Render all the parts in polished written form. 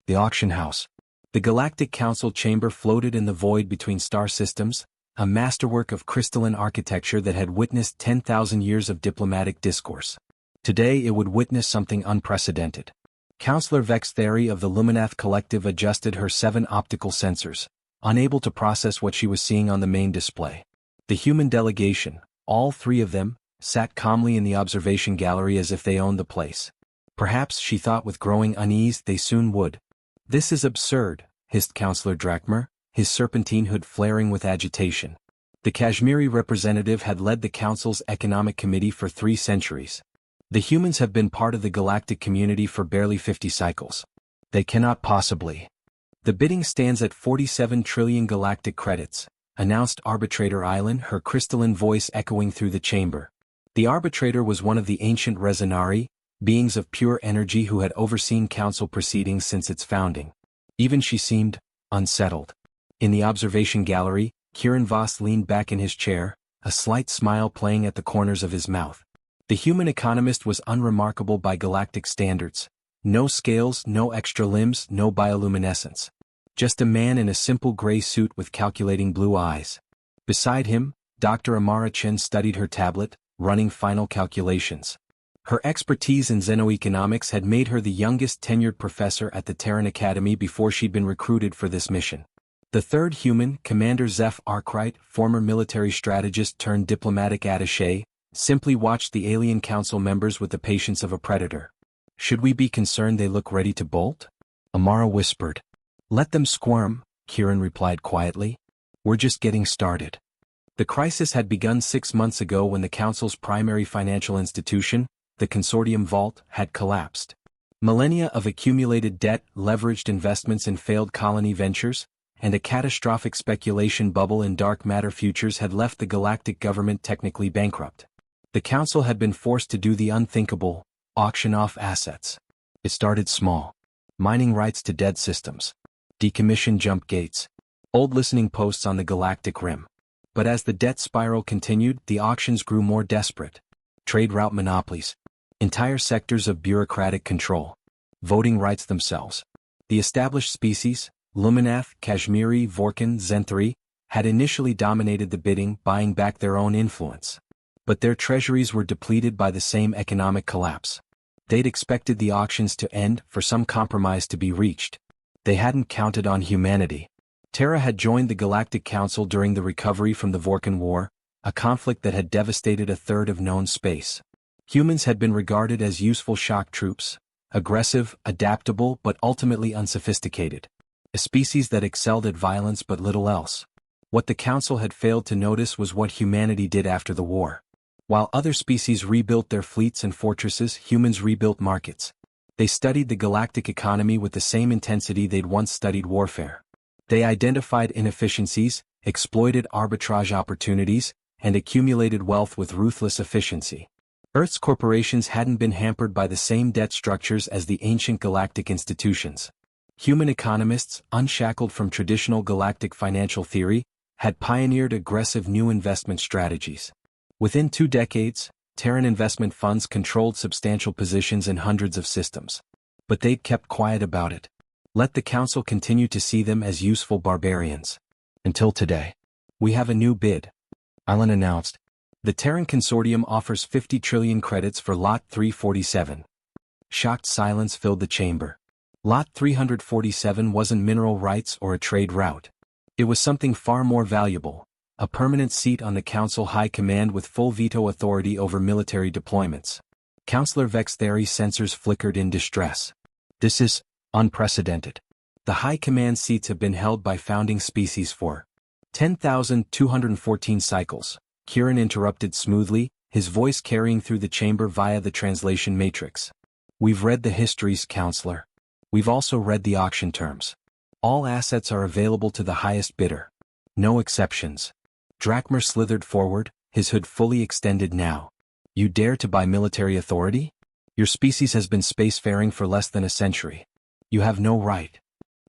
The auction house. The Galactic Council chamber floated in the void between star systems, a masterwork of crystalline architecture that had witnessed 10,000 years of diplomatic discourse. Today it would witness something unprecedented. Counselor Vex Theory of the Luminath Collective adjusted her 7 optical sensors, unable to process what she was seeing on the main display. The human delegation, all 3 of them, sat calmly in the observation gallery as if they owned the place. Perhaps, she thought with growing unease, they soon would. "This is absurd," hissed Counselor Drachmer, his serpentine hood flaring with agitation. The Kashmiri representative had led the Council's Economic Committee for 3 centuries. The humans have been part of the galactic community for barely 50 cycles. They cannot possibly. "The bidding stands at 47 trillion galactic credits," announced Arbitrator Island, her crystalline voice echoing through the chamber. The arbitrator was one of the ancient Resonari, beings of pure energy who had overseen council proceedings since its founding. Even she seemed unsettled. In the observation gallery, Kieran Voss leaned back in his chair, a slight smile playing at the corners of his mouth. The human economist was unremarkable by galactic standards. No scales, no extra limbs, no bioluminescence. Just a man in a simple gray suit with calculating blue eyes. Beside him, Dr. Amara Chen studied her tablet, running final calculations. Her expertise in xenoeconomics had made her the youngest tenured professor at the Terran Academy before she'd been recruited for this mission. The third human, Commander Zeph Arkwright, former military strategist turned diplomatic attaché, simply watched the alien council members with the patience of a predator. "Should we be concerned they look ready to bolt?" Amara whispered. "Let them squirm," Kieran replied quietly. "We're just getting started." The crisis had begun 6 months ago when the Council's primary financial institution, the Consortium Vault, had collapsed. Millennia of accumulated debt, leveraged investments in failed colony ventures, and a catastrophic speculation bubble in dark matter futures had left the galactic government technically bankrupt. The Council had been forced to do the unthinkable, auction off assets. It started small. Mining rights to dead systems. Decommission jump gates. Old listening posts on the galactic rim. But as the debt spiral continued, the auctions grew more desperate. Trade route monopolies. Entire sectors of bureaucratic control. Voting rights themselves. The established species, Luminath, Kashmiri, Vorkan, Zenthri, had initially dominated the bidding, buying back their own influence. But their treasuries were depleted by the same economic collapse. They'd expected the auctions to end, for some compromise to be reached. They hadn't counted on humanity. Terra had joined the Galactic Council during the recovery from the Vorkan War, a conflict that had devastated a third of known space. Humans had been regarded as useful shock troops, aggressive, adaptable, but ultimately unsophisticated. A species that excelled at violence but little else. What the Council had failed to notice was what humanity did after the war. While other species rebuilt their fleets and fortresses, humans rebuilt markets. They studied the galactic economy with the same intensity they'd once studied warfare. They identified inefficiencies, exploited arbitrage opportunities, and accumulated wealth with ruthless efficiency. Earth's corporations hadn't been hampered by the same debt structures as the ancient galactic institutions. Human economists, unshackled from traditional galactic financial theory, had pioneered aggressive new investment strategies. Within 2 decades, Terran investment funds controlled substantial positions in hundreds of systems. But they'd kept quiet about it. Let the Council continue to see them as useful barbarians. Until today. "We have a new bid," Island announced. "The Terran Consortium offers 50 trillion credits for Lot 347. Shocked silence filled the chamber. Lot 347 wasn't mineral rights or a trade route. It was something far more valuable. A permanent seat on the Council High Command with full veto authority over military deployments. Counselor Vex Theory sensors flickered in distress. "This is unprecedented. The High Command seats have been held by founding species for 10,214 cycles," Kieran interrupted smoothly, his voice carrying through the chamber via the translation matrix. "We've read the histories, Counselor. We've also read the auction terms. All assets are available to the highest bidder. No exceptions." Drachmer slithered forward, his hood fully extended now. "You dare to buy military authority? Your species has been spacefaring for less than a century. You have no right."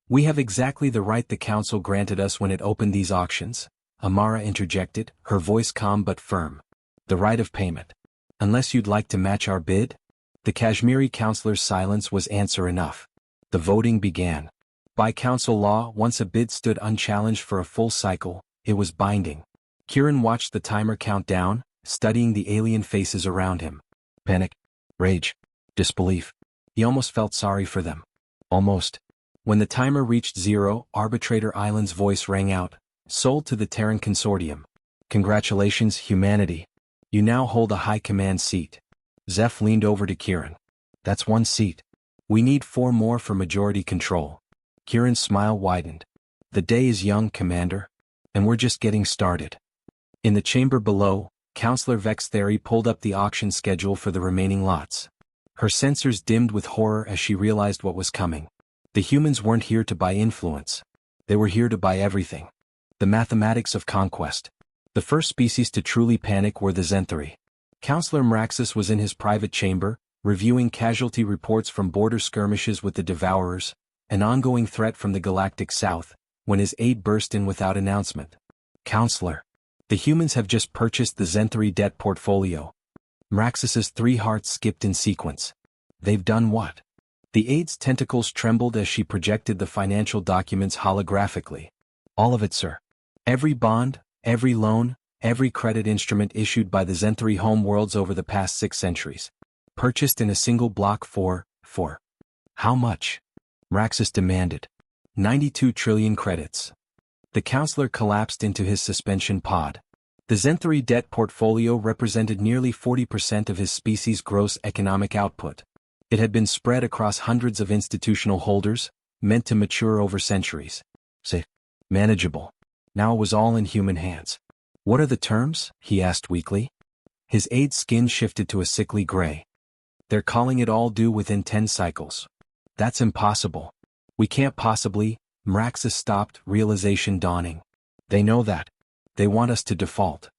"We have exactly the right the Council granted us when it opened these auctions," Amara interjected, her voice calm but firm. "The right of payment. Unless you'd like to match our bid?" The Kashmiri counselor's silence was answer enough. The voting began. By council law, once a bid stood unchallenged for a full cycle, it was binding. Kieran watched the timer count down, studying the alien faces around him. Panic, rage, disbelief. He almost felt sorry for them. Almost. When the timer reached 0, Arbitrator Island's voice rang out, "Sold to the Terran Consortium. Congratulations, humanity. You now hold a high command seat." Zeph leaned over to Kieran. "That's one seat. We need 4 more for majority control." Kieran's smile widened. "The day is young, Commander. And we're just getting started." In the chamber below, Counselor Vex Theory pulled up the auction schedule for the remaining lots. Her sensors dimmed with horror as she realized what was coming. The humans weren't here to buy influence. They were here to buy everything. The mathematics of conquest. The first species to truly panic were the Zenthari. Counselor Mraxus was in his private chamber, reviewing casualty reports from border skirmishes with the Devourers, an ongoing threat from the Galactic South, when his aide burst in without announcement. "Counselor, the humans have just purchased the Zenthari debt portfolio." Mraxus's 3 hearts skipped in sequence. "They've done what?" The aide's tentacles trembled as she projected the financial documents holographically. "All of it, sir. Every bond, every loan, every credit instrument issued by the Zenthari homeworlds over the past 6 centuries. Purchased in a single block for how much?" Mraxus demanded. 92 trillion credits. The counselor collapsed into his suspension pod. The Zenthari debt portfolio represented nearly 40% of his species' gross economic output. It had been spread across hundreds of institutional holders, meant to mature over centuries. Safe. Manageable. Now it was all in human hands. "What are the terms?" he asked weakly. His aide's skin shifted to a sickly gray. "They're calling it all due within 10 cycles. That's impossible. We can't possibly." Mraxus stopped, realization dawning. "They know that. They want us to default."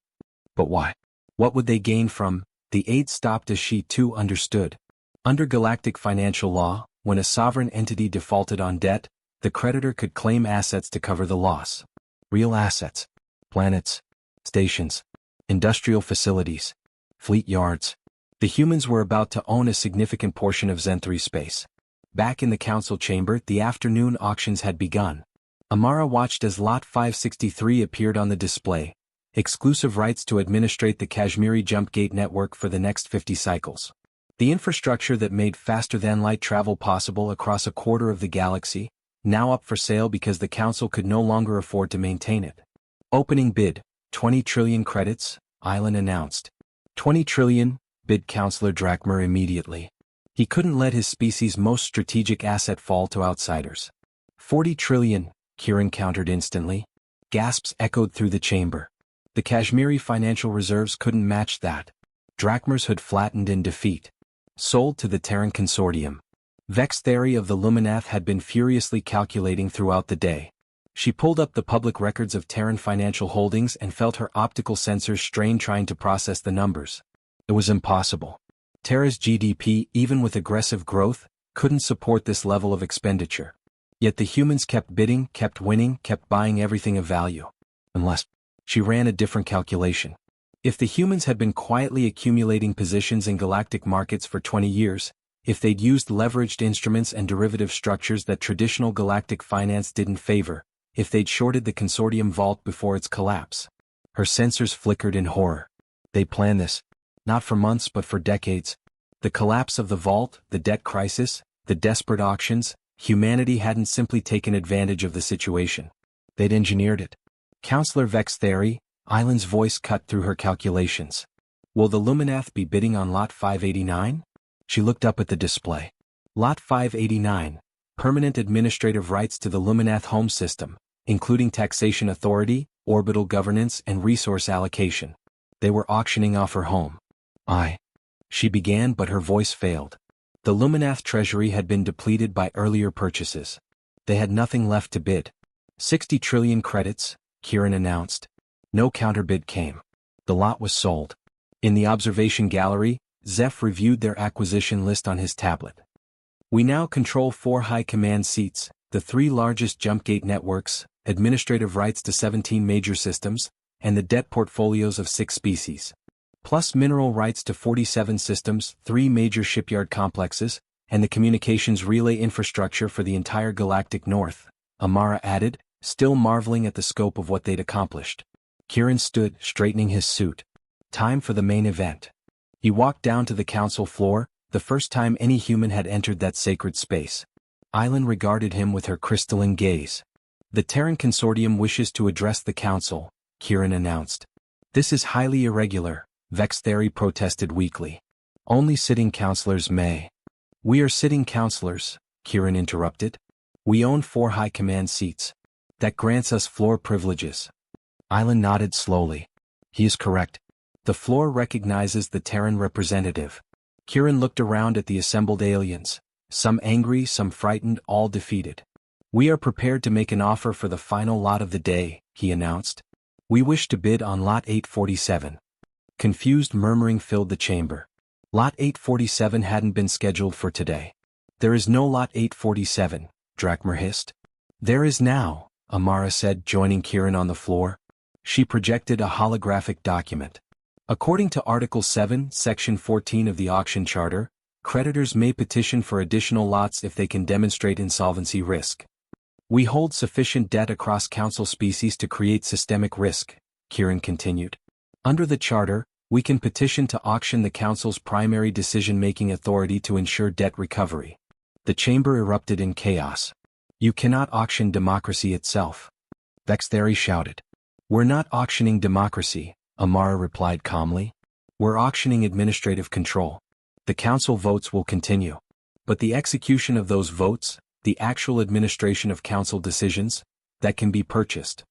"But why? What would they gain from?" The aide stopped as she too understood. Under galactic financial law, when a sovereign entity defaulted on debt, the creditor could claim assets to cover the loss. Real assets. Planets. Stations. Industrial facilities. Fleet yards. The humans were about to own a significant portion of Zenthari space. Back in the council chamber, the afternoon auctions had begun. Amara watched as Lot 563 appeared on the display, exclusive rights to administrate the Kashmiri jump gate network for the next 50 cycles. The infrastructure that made faster-than-light travel possible across a quarter of the galaxy, now up for sale because the council could no longer afford to maintain it. Opening bid, 20 trillion credits, Island announced. 20 trillion, bid Councillor Drakmer immediately. He couldn't let his species' most strategic asset fall to outsiders. 40 trillion, Kieran countered instantly. Gasps echoed through the chamber. The Kashmiri financial reserves couldn't match that. Drakmer's hood flattened in defeat. Sold to the Terran Consortium. Vex Theory of the Luminath had been furiously calculating throughout the day. She pulled up the public records of Terran financial holdings and felt her optical sensors strain trying to process the numbers. It was impossible. Terra's GDP, even with aggressive growth, couldn't support this level of expenditure. Yet the humans kept bidding, kept winning, kept buying everything of value. Unless, she ran a different calculation. If the humans had been quietly accumulating positions in galactic markets for 20 years, if they'd used leveraged instruments and derivative structures that traditional galactic finance didn't favor, if they'd shorted the consortium vault before its collapse. Her sensors flickered in horror. They planned this. Not for months but for decades. The collapse of the vault, the debt crisis, the desperate auctions, humanity hadn't simply taken advantage of the situation. They'd engineered it. Counselor Vex Theory, Island's voice cut through her calculations. Will the Luminath be bidding on Lot 589? She looked up at the display. Lot 589, permanent administrative rights to the Luminath home system, including taxation authority, orbital governance and resource allocation. They were auctioning off her home. She began but her voice failed. The Luminath treasury had been depleted by earlier purchases. They had nothing left to bid. 60 trillion credits, Kieran announced. No counterbid came. The lot was sold. In the observation gallery, Zeph reviewed their acquisition list on his tablet. We now control 4 high command seats, the 3 largest jump gate networks, administrative rights to 17 major systems, and the debt portfolios of 6 species. Plus mineral rights to 47 systems, 3 major shipyard complexes, and the communications relay infrastructure for the entire galactic north, Amara added, still marveling at the scope of what they'd accomplished. Kieran stood, straightening his suit. Time for the main event. He walked down to the council floor, the first time any human had entered that sacred space. Island regarded him with her crystalline gaze. The Terran Consortium wishes to address the council, Kieran announced. This is highly irregular, Vextheri protested weakly. Only sitting councillors may. We are sitting councillors, Kieran interrupted. We own 4 high command seats. That grants us floor privileges. Island nodded slowly. He is correct. The floor recognizes the Terran representative. Kieran looked around at the assembled aliens. Some angry, some frightened, all defeated. We are prepared to make an offer for the final lot of the day, he announced. We wish to bid on Lot 847. Confused murmuring filled the chamber. Lot 847 hadn't been scheduled for today. There is no Lot 847, Drakmer hissed. There is now, Amara said, joining Kieran on the floor. She projected a holographic document. According to Article 7, Section 14 of the Auction Charter, creditors may petition for additional lots if they can demonstrate insolvency risk. We hold sufficient debt across council species to create systemic risk, Kieran continued. Under the Charter, we can petition to auction the council's primary decision-making authority to ensure debt recovery. The chamber erupted in chaos. You cannot auction democracy itself. Vextheri shouted. We're not auctioning democracy, Amara replied calmly. We're auctioning administrative control. The council votes will continue. But the execution of those votes, the actual administration of council decisions, that can be purchased.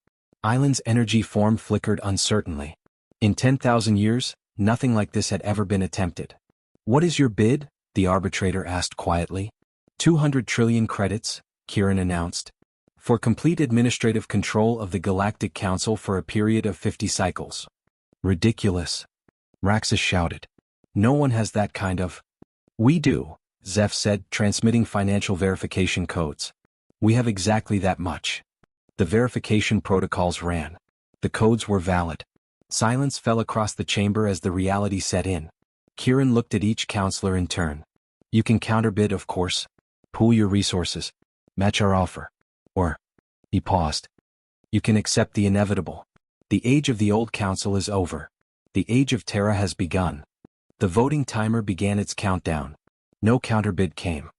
Island's energy form flickered uncertainly. In 10,000 years, nothing like this had ever been attempted. What is your bid? The arbitrator asked quietly. 200 trillion credits, Kieran announced. For complete administrative control of the Galactic Council for a period of 50 cycles. Ridiculous. Raxus shouted. No one has that kind of. We do, Zeph said, transmitting financial verification codes. We have exactly that much. The verification protocols ran. The codes were valid. Silence fell across the chamber as the reality set in. Kieran looked at each counselor in turn. You can counterbid, of course. Pool your resources. Match our offer. Or. He paused. You can accept the inevitable. The age of the old council is over. The age of Terra has begun. The voting timer began its countdown. No counterbid came.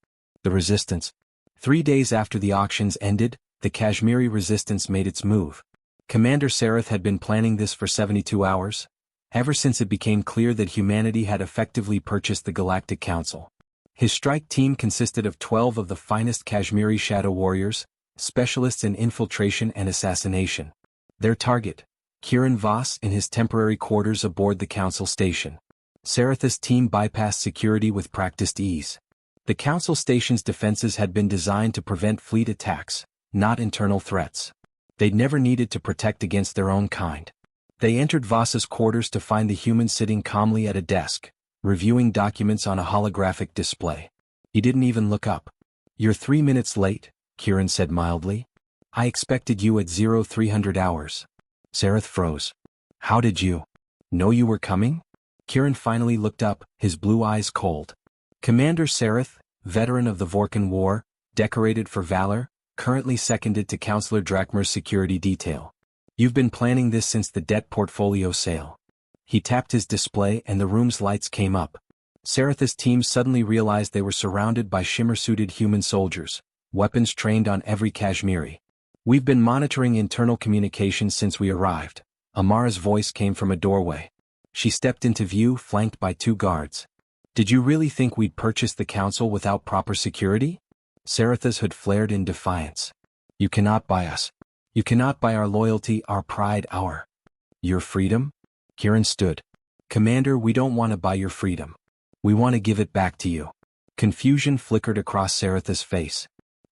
The resistance. 3 days after the auctions ended, the Kashmiri resistance made its move. Commander Sareth had been planning this for 72 hours, ever since it became clear that humanity had effectively purchased the Galactic Council. His strike team consisted of 12 of the finest Kashmiri shadow warriors, specialists in infiltration and assassination. Their target, Kieran Voss in his temporary quarters aboard the council station. Sareth's team bypassed security with practiced ease. The council station's defenses had been designed to prevent fleet attacks, not internal threats. They'd never needed to protect against their own kind. They entered Voss's quarters to find the human sitting calmly at a desk, reviewing documents on a holographic display. He didn't even look up. You're 3 minutes late, Kieran said mildly. I expected you at 0300 hours. Sareth froze. How did you know you were coming? Kieran finally looked up, his blue eyes cold. Commander Sareth, veteran of the Vorkan War, decorated for valor, currently seconded to Councillor Drakmer's security detail. You've been planning this since the debt portfolio sale. He tapped his display and the room's lights came up. Sareth's team suddenly realized they were surrounded by shimmer-suited human soldiers, weapons trained on every Kashmiri. We've been monitoring internal communications since we arrived. Amara's voice came from a doorway. She stepped into view, flanked by 2 guards. Did you really think we'd purchase the council without proper security? Sareth's hood flared in defiance. You cannot buy us. You cannot buy our loyalty, our pride, your freedom? Kieran stood. Commander, we don't want to buy your freedom. We want to give it back to you. Confusion flickered across Sareth's face.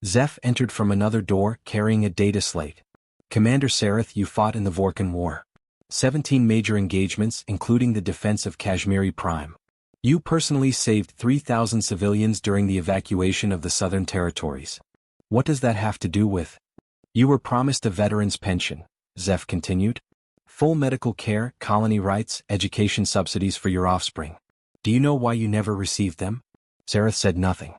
Zeph entered from another door, carrying a data slate. Commander Sareth, you fought in the Vorkan War. 17 major engagements, including the defense of Kashmiri Prime. You personally saved 3,000 civilians during the evacuation of the Southern Territories. What does that have to do with? You were promised a veteran's pension, Zeph continued. Full medical care, colony rights, education subsidies for your offspring. Do you know why you never received them? Sareth said nothing.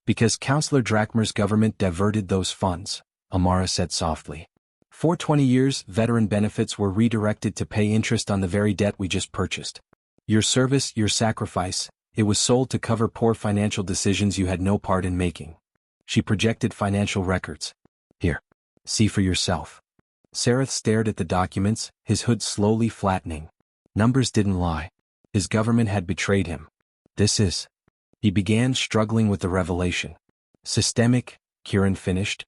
Because Counselor Drakmer's government diverted those funds, Amara said softly. For 20 years, veteran benefits were redirected to pay interest on the very debt we just purchased. Your service, your sacrifice, it was sold to cover poor financial decisions you had no part in making. She projected financial records. Here. See for yourself. Sareth stared at the documents, his hood slowly flattening. Numbers didn't lie. His government had betrayed him. This is. He began struggling with the revelation. Systemic, Kieran finished.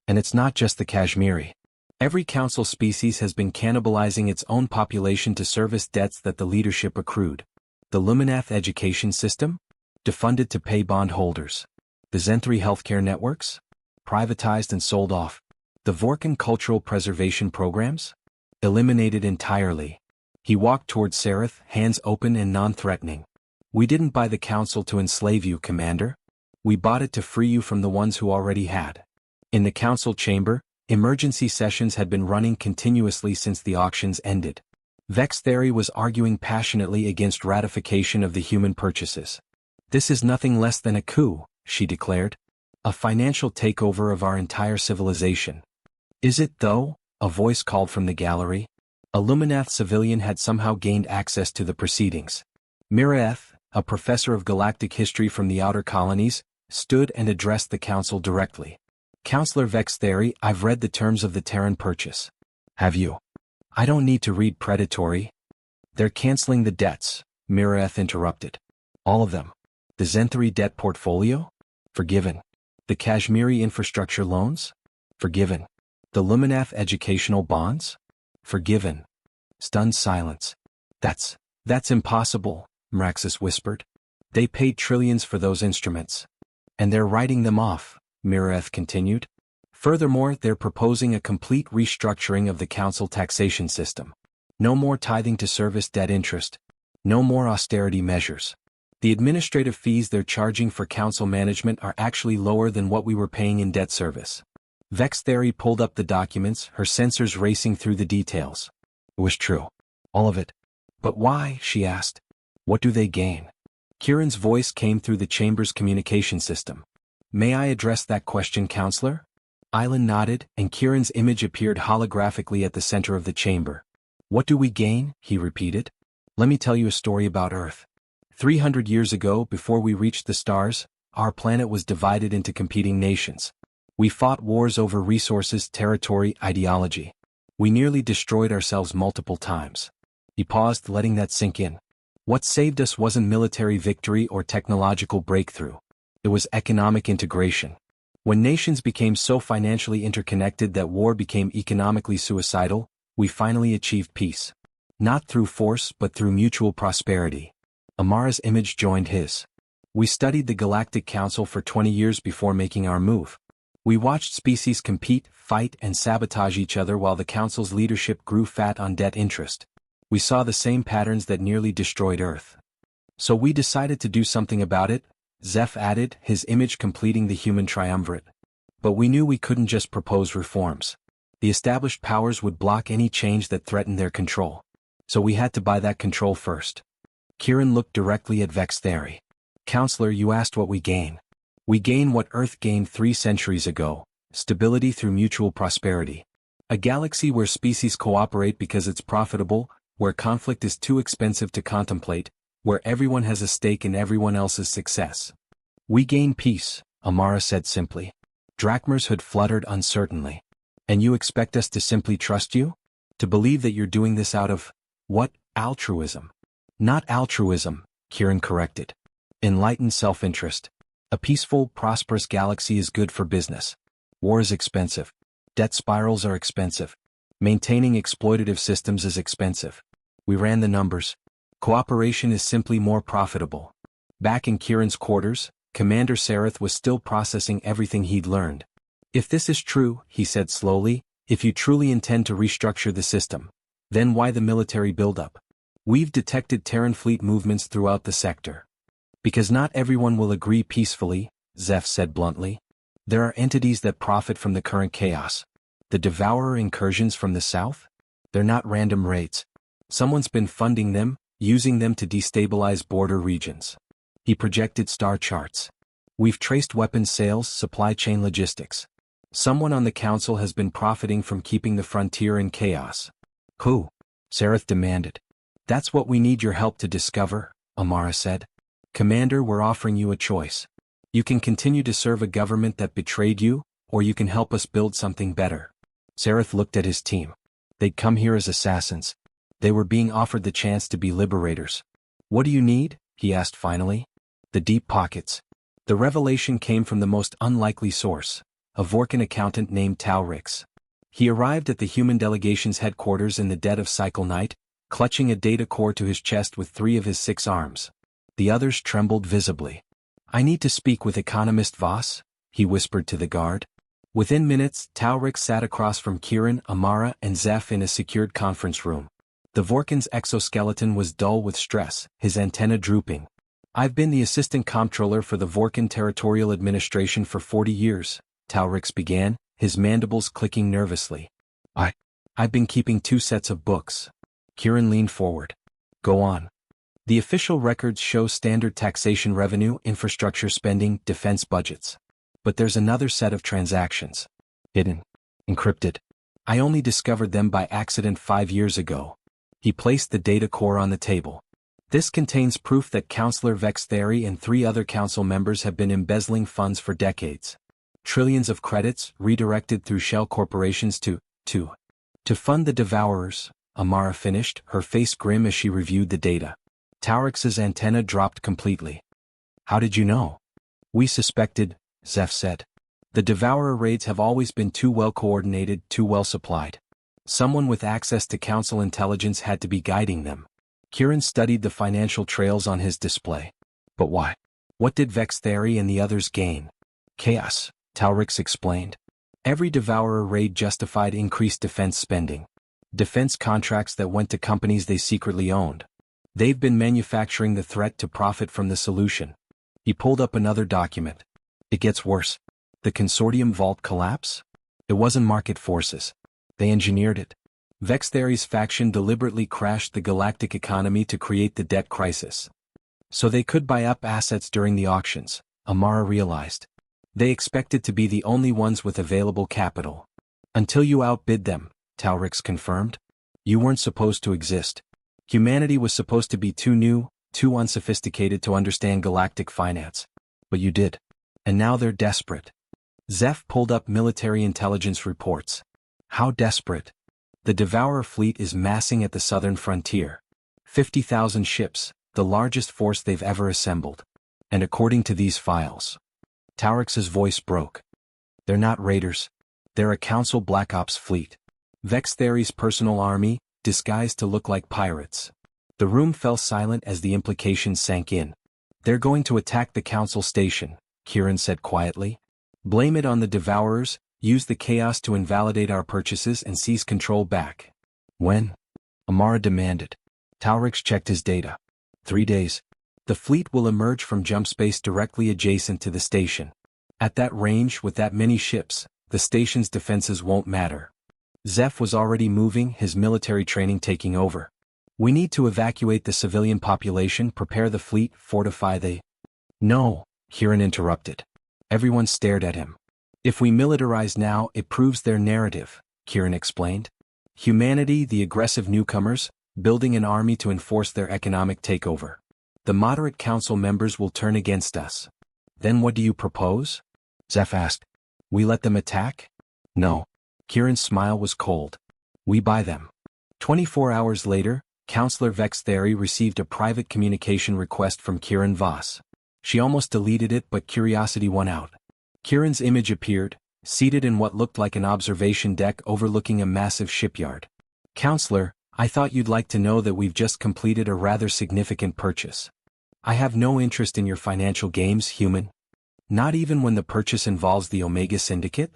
And it's not just the Kashmiri. Every council species has been cannibalizing its own population to service debts that the leadership accrued. The Luminath education system? Defunded to pay bondholders. The Zenthri healthcare networks? Privatized and sold off. The Vorkan cultural preservation programs? Eliminated entirely. He walked toward Sareth, hands open and non-threatening. We didn't buy the council to enslave you, Commander. We bought it to free you from the ones who already had. In the council chamber, emergency sessions had been running continuously since the auctions ended. Vextheri was arguing passionately against ratification of the human purchases. This is nothing less than a coup, she declared. A financial takeover of our entire civilization. Is it, though? A voice called from the gallery. A Luminath civilian had somehow gained access to the proceedings. Miraeth, a professor of galactic history from the outer colonies, stood and addressed the council directly. Counselor Vextheri, I've read the terms of the Terran purchase. Have you? I don't need to read predatory. They're canceling the debts, Miraeth interrupted. All of them. The Zenthri debt portfolio? Forgiven. The Kashmiri infrastructure loans? Forgiven. The Luminath educational bonds? Forgiven. Stunned silence. That's impossible, Mraxus whispered. They paid trillions for those instruments. And they're writing them off, Miraeth continued. Furthermore, they're proposing a complete restructuring of the council taxation system. No more tithing to service debt interest. No more austerity measures. The administrative fees they're charging for council management are actually lower than what we were paying in debt service. Vextheri pulled up the documents, her sensors racing through the details. It was true. All of it. But why, she asked. What do they gain? Kieran's voice came through the chamber's communication system. May I address that question, Counselor? Island nodded, and Kieran's image appeared holographically at the center of the chamber. What do we gain? He repeated. Let me tell you a story about Earth. 300 years ago, before we reached the stars, our planet was divided into competing nations. We fought wars over resources, territory, ideology. We nearly destroyed ourselves multiple times. He paused, letting that sink in. What saved us wasn't military victory or technological breakthrough. It was economic integration. When nations became so financially interconnected that war became economically suicidal, we finally achieved peace. Not through force but through mutual prosperity. Amara's image joined his. We studied the Galactic Council for 20 years before making our move. We watched species compete, fight, and sabotage each other while the Council's leadership grew fat on debt interest. We saw the same patterns that nearly destroyed Earth. So we decided to do something about it, Zeph added, his image completing the human triumvirate. But we knew we couldn't just propose reforms. The established powers would block any change that threatened their control. So we had to buy that control first. Kieran looked directly at Vextheri. Counselor, you asked what we gain. We gain what Earth gained 3 centuries ago, stability through mutual prosperity. A galaxy where species cooperate because it's profitable, where conflict is too expensive to contemplate, where everyone has a stake in everyone else's success. We gain peace, Amara said simply. Drakmer's hood fluttered uncertainly. And you expect us to simply trust you? To believe that you're doing this out of, what, altruism? Not altruism, Kieran corrected. Enlightened self-interest. A peaceful, prosperous galaxy is good for business. War is expensive. Debt spirals are expensive. Maintaining exploitative systems is expensive. We ran the numbers. Cooperation is simply more profitable. Back in Kieran's quarters, Commander Sareth was still processing everything he'd learned. If this is true, he said slowly, if you truly intend to restructure the system, then why the military buildup? We've detected Terran fleet movements throughout the sector. Because not everyone will agree peacefully, Zeph said bluntly. There are entities that profit from the current chaos. The Devourer incursions from the south? They're not random raids. Someone's been funding them, using them to destabilize border regions. He projected star charts. We've traced weapons sales, supply chain logistics. Someone on the council has been profiting from keeping the frontier in chaos. Who? Sareth demanded. That's what we need your help to discover, Amara said. Commander, we're offering you a choice. You can continue to serve a government that betrayed you, or you can help us build something better. Sareth looked at his team. They'd come here as assassins. They were being offered the chance to be liberators. What do you need? He asked finally. The deep pockets. The revelation came from the most unlikely source, a Vorkan accountant named Taurix. He arrived at the human delegation's headquarters in the dead of cycle night, clutching a data core to his chest with 3 of his 6 arms. The others trembled visibly. I need to speak with Economist Voss, he whispered to the guard. Within minutes, Taurix sat across from Kieran, Amara, and Zeph in a secured conference room. The Vorkan's exoskeleton was dull with stress, his antenna drooping. I've been the assistant comptroller for the Vorkan Territorial Administration for 40 years, Taurix began, his mandibles clicking nervously. I've been keeping 2 sets of books. Kieran leaned forward. Go on. The official records show standard taxation revenue, infrastructure spending, defense budgets. But there's another set of transactions. Hidden. Encrypted. I only discovered them by accident 5 years ago. He placed the data core on the table. This contains proof that Councillor Vextheri and 3 other council members have been embezzling funds for decades. Trillions of credits redirected through shell corporations to fund the Devourers, Amara finished, her face grim as she reviewed the data. Taurix's antenna dropped completely. How did you know? We suspected, Zeph said. The Devourer raids have always been too well coordinated, too well supplied. Someone with access to council intelligence had to be guiding them. Kieran studied the financial trails on his display. But why? What did Vextheri and the others gain? Chaos, Taurix explained. Every Devourer raid justified increased defense spending. Defense contracts that went to companies they secretly owned. They've been manufacturing the threat to profit from the solution. He pulled up another document. It gets worse. The consortium vault collapse? It wasn't market forces. They engineered it. Vextheri's faction deliberately crashed the galactic economy to create the debt crisis. So they could buy up assets during the auctions, Amara realized. They expected to be the only ones with available capital. Until you outbid them, Taurix confirmed. You weren't supposed to exist. Humanity was supposed to be too new, too unsophisticated to understand galactic finance. But you did. And now they're desperate. Zeph pulled up military intelligence reports. How desperate? The Devourer fleet is massing at the southern frontier. 50,000 ships, the largest force they've ever assembled. And according to these files. Taurix's voice broke. They're not raiders. They're a council Black Ops fleet. Vextheri's personal army, disguised to look like pirates. The room fell silent as the implications sank in. They're going to attack the council station, Kieran said quietly. Blame it on the Devourers, use the chaos to invalidate our purchases and seize control back. When? Amara demanded. Taurix checked his data. 3 days. The fleet will emerge from jump space directly adjacent to the station. At that range with that many ships, the station's defenses won't matter. Zeph was already moving, his military training taking over. We need to evacuate the civilian population, prepare the fleet, fortify the... No, Kieran interrupted. Everyone stared at him. If we militarize now, it proves their narrative, Kieran explained. Humanity, the aggressive newcomers, building an army to enforce their economic takeover. The moderate council members will turn against us. Then what do you propose? Zeph asked. We let them attack? No. Kieran's smile was cold. We buy them. 24 hours later, Councillor Vextheri received a private communication request from Kieran Voss. She almost deleted it, but curiosity won out. Kieran's image appeared, seated in what looked like an observation deck overlooking a massive shipyard. Councillor, I thought you'd like to know that we've just completed a rather significant purchase. I have no interest in your financial games, human. Not even when the purchase involves the Omega Syndicate?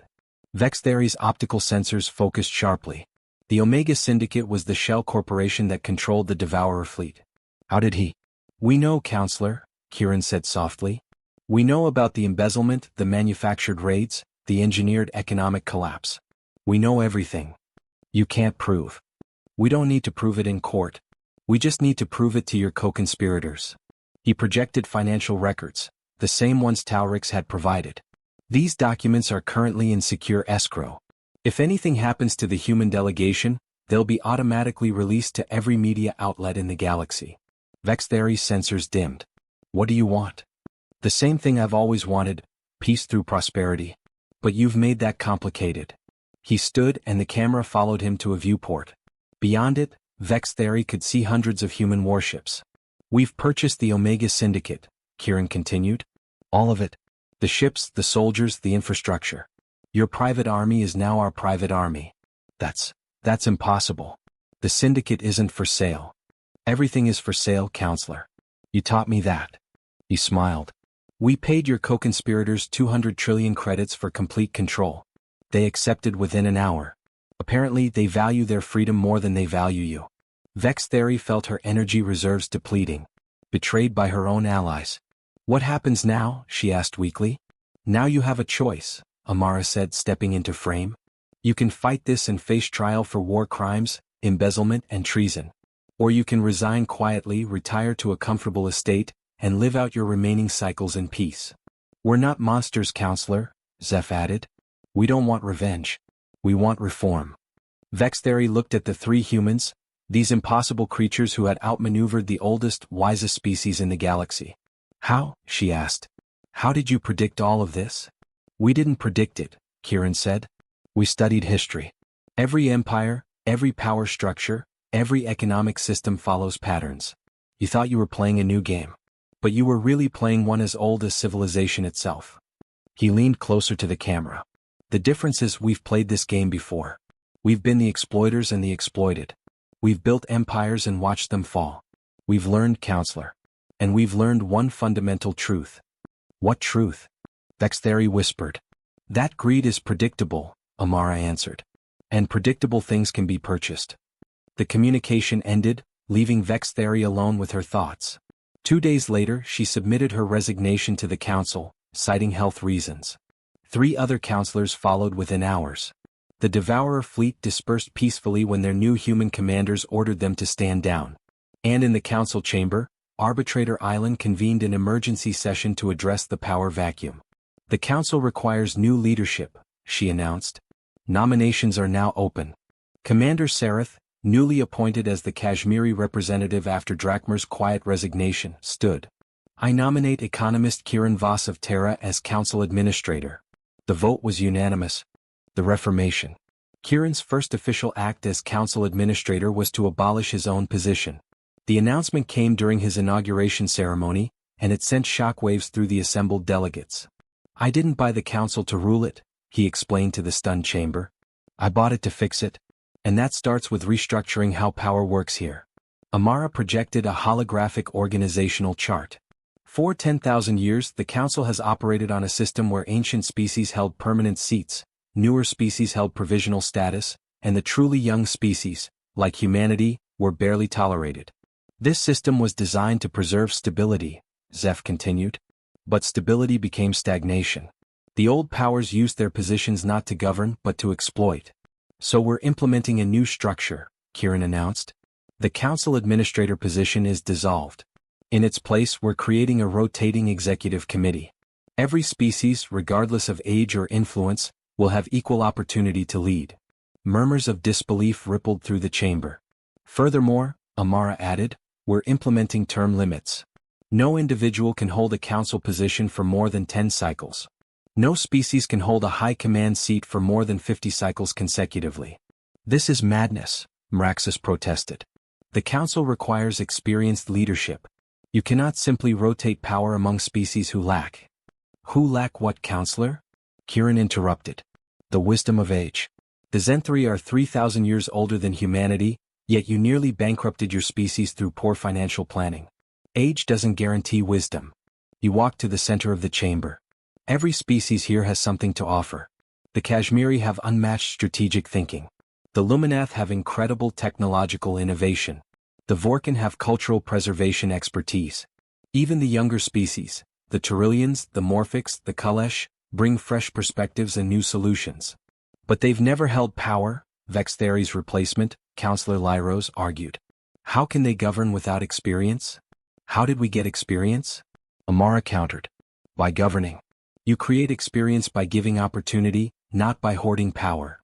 Vextheri's optical sensors focused sharply. The Omega Syndicate was the shell corporation that controlled the Devourer fleet. How did he? We know, Councillor, Kieran said softly. We know about the embezzlement, the manufactured raids, the engineered economic collapse. We know everything. You can't prove. We don't need to prove it in court. We just need to prove it to your co-conspirators. He projected financial records, the same ones Taurix had provided. These documents are currently in secure escrow. If anything happens to the human delegation, they'll be automatically released to every media outlet in the galaxy. Vextheri's sensors dimmed. What do you want? The same thing I've always wanted, peace through prosperity. But you've made that complicated. He stood and the camera followed him to a viewport. Beyond it, Vextheri could see hundreds of human warships. We've purchased the Omega Syndicate, Kieran continued. All of it. The ships, the soldiers, the infrastructure. Your private army is now our private army. That's impossible. The Syndicate isn't for sale. Everything is for sale, Counselor. You taught me that. He smiled. We paid your co-conspirators 200 trillion credits for complete control. They accepted within an hour. Apparently they value their freedom more than they value you. Vextheri felt her energy reserves depleting. Betrayed by her own allies. What happens now? She asked weakly. Now you have a choice, Amara said, stepping into frame. You can fight this and face trial for war crimes, embezzlement and treason. Or you can resign quietly, retire to a comfortable estate, and live out your remaining cycles in peace. We're not monsters, Counselor, Zeph added. We don't want revenge. We want reform. Vextheri looked at the three humans, these impossible creatures who had outmaneuvered the oldest, wisest species in the galaxy. How? She asked. How did you predict all of this? We didn't predict it, Kieran said. We studied history. Every empire, every power structure, every economic system follows patterns. You thought you were playing a new game. But you were really playing one as old as civilization itself. He leaned closer to the camera. The difference is we've played this game before. We've been the exploiters and the exploited. We've built empires and watched them fall. We've learned, Counselor. And we've learned one fundamental truth. What truth? Vextheri whispered. That greed is predictable, Amara answered. And predictable things can be purchased. The communication ended, leaving Vextheri alone with her thoughts. 2 days later, she submitted her resignation to the council, citing health reasons. 3 other counselors followed within hours. The Devourer fleet dispersed peacefully when their new human commanders ordered them to stand down. And in the council chamber, Arbitrator Island convened an emergency session to address the power vacuum. The council requires new leadership, she announced. Nominations are now open. Commander Sereth, newly appointed as the Kashmiri representative after Drakmar's quiet resignation, stood. I nominate economist Kieran Voss of Terra as council administrator. The vote was unanimous. The Reformation. Kieran's first official act as council administrator was to abolish his own position. The announcement came during his inauguration ceremony, and it sent shockwaves through the assembled delegates. I didn't buy the council to rule it, he explained to the stunned chamber. I bought it to fix it. And that starts with restructuring how power works here. Amara projected a holographic organizational chart. For 10,000 years, the council has operated on a system where ancient species held permanent seats, newer species held provisional status, and the truly young species, like humanity, were barely tolerated. This system was designed to preserve stability, Zeph continued. But stability became stagnation. The old powers used their positions not to govern but to exploit. So we're implementing a new structure, Kieran announced. The council administrator position is dissolved. In its place, we're creating a rotating executive committee. Every species, regardless of age or influence, will have equal opportunity to lead. Murmurs of disbelief rippled through the chamber. Furthermore, Amara added, we're implementing term limits. No individual can hold a council position for more than 10 cycles. No species can hold a high command seat for more than 50 cycles consecutively. This is madness, Mraxus protested. The council requires experienced leadership. You cannot simply rotate power among species who lack. Who lack what, Counselor? Kieran interrupted. The wisdom of age. The Zenthri are 3,000 years older than humanity, yet you nearly bankrupted your species through poor financial planning. Age doesn't guarantee wisdom. He walked to the center of the chamber. Every species here has something to offer. The Kashmiri have unmatched strategic thinking. The Luminath have incredible technological innovation. The Vorkan have cultural preservation expertise. Even the younger species, the Terillians, the Morphics, the Kalesh, bring fresh perspectives and new solutions. But they've never held power, Vextheri's replacement, Counselor Lyros, argued. How can they govern without experience? How did we get experience? Amara countered. By governing. You create experience by giving opportunity, not by hoarding power.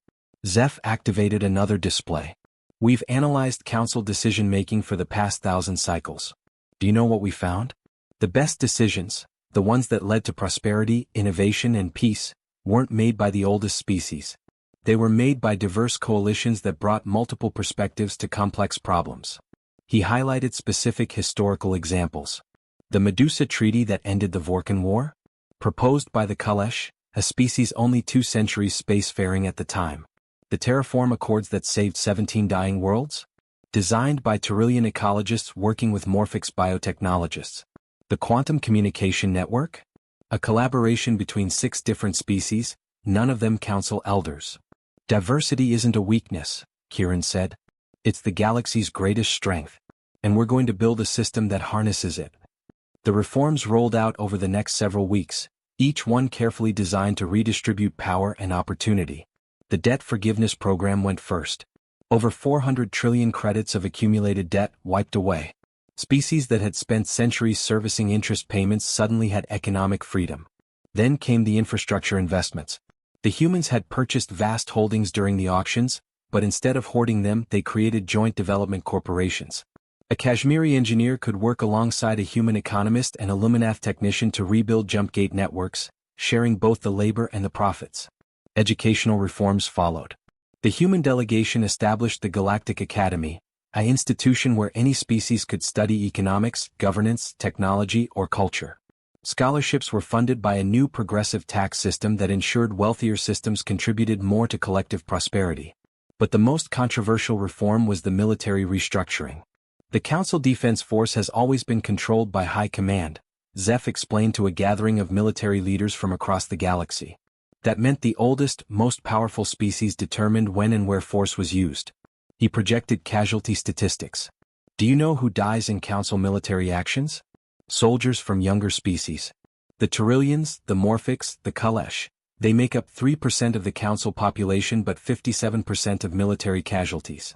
Zeph activated another display. We've analyzed council decision-making for the past 1,000 cycles. Do you know what we found? The best decisions, the ones that led to prosperity, innovation, and peace, weren't made by the oldest species. They were made by diverse coalitions that brought multiple perspectives to complex problems. He highlighted specific historical examples. The Medusa Treaty that ended the Vorkan War? Proposed by the Kalesh, a species only 2 centuries spacefaring at the time. The Terraform Accords that saved 17 dying worlds? Designed by Terrillian ecologists working with Morphix biotechnologists. The Quantum Communication Network? A collaboration between 6 different species, none of them council elders. Diversity isn't a weakness, Kieran said. It's the galaxy's greatest strength. And we're going to build a system that harnesses it. The reforms rolled out over the next several weeks, each one carefully designed to redistribute power and opportunity. The debt forgiveness program went first. Over 400 trillion credits of accumulated debt wiped away. Species that had spent centuries servicing interest payments suddenly had economic freedom. Then came the infrastructure investments. The humans had purchased vast holdings during the auctions, but instead of hoarding them, they created joint development corporations. A Kashmiri engineer could work alongside a human economist and a Luminath technician to rebuild jump gate networks, sharing both the labor and the profits. Educational reforms followed. The human delegation established the Galactic Academy, an institution where any species could study economics, governance, technology, or culture. Scholarships were funded by a new progressive tax system that ensured wealthier systems contributed more to collective prosperity. But the most controversial reform was the military restructuring. The Council Defense Force has always been controlled by High Command, Zeph explained to a gathering of military leaders from across the galaxy. That meant the oldest, most powerful species determined when and where force was used. He projected casualty statistics. Do you know who dies in Council military actions? Soldiers from younger species. The Terrillians, the Morphix, the Kalesh. They make up 3% of the Council population but 57% of military casualties.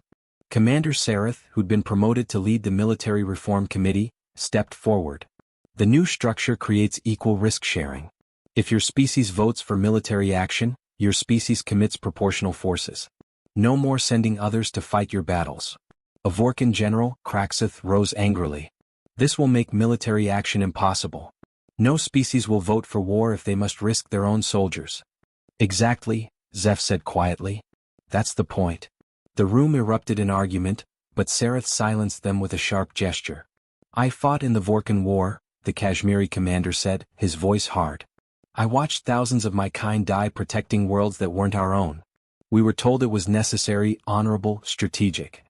Commander Sereth, who'd been promoted to lead the Military Reform Committee, stepped forward. The new structure creates equal risk sharing. If your species votes for military action, your species commits proportional forces. No more sending others to fight your battles. A Vorkan general, Kraxith, rose angrily. This will make military action impossible. No species will vote for war if they must risk their own soldiers. Exactly, Zeph said quietly. That's the point. The room erupted in argument, but Sereth silenced them with a sharp gesture. I fought in the Vorkan War, the Kashmiri commander said, his voice hard. I watched thousands of my kind die protecting worlds that weren't our own. We were told it was necessary, honorable, strategic.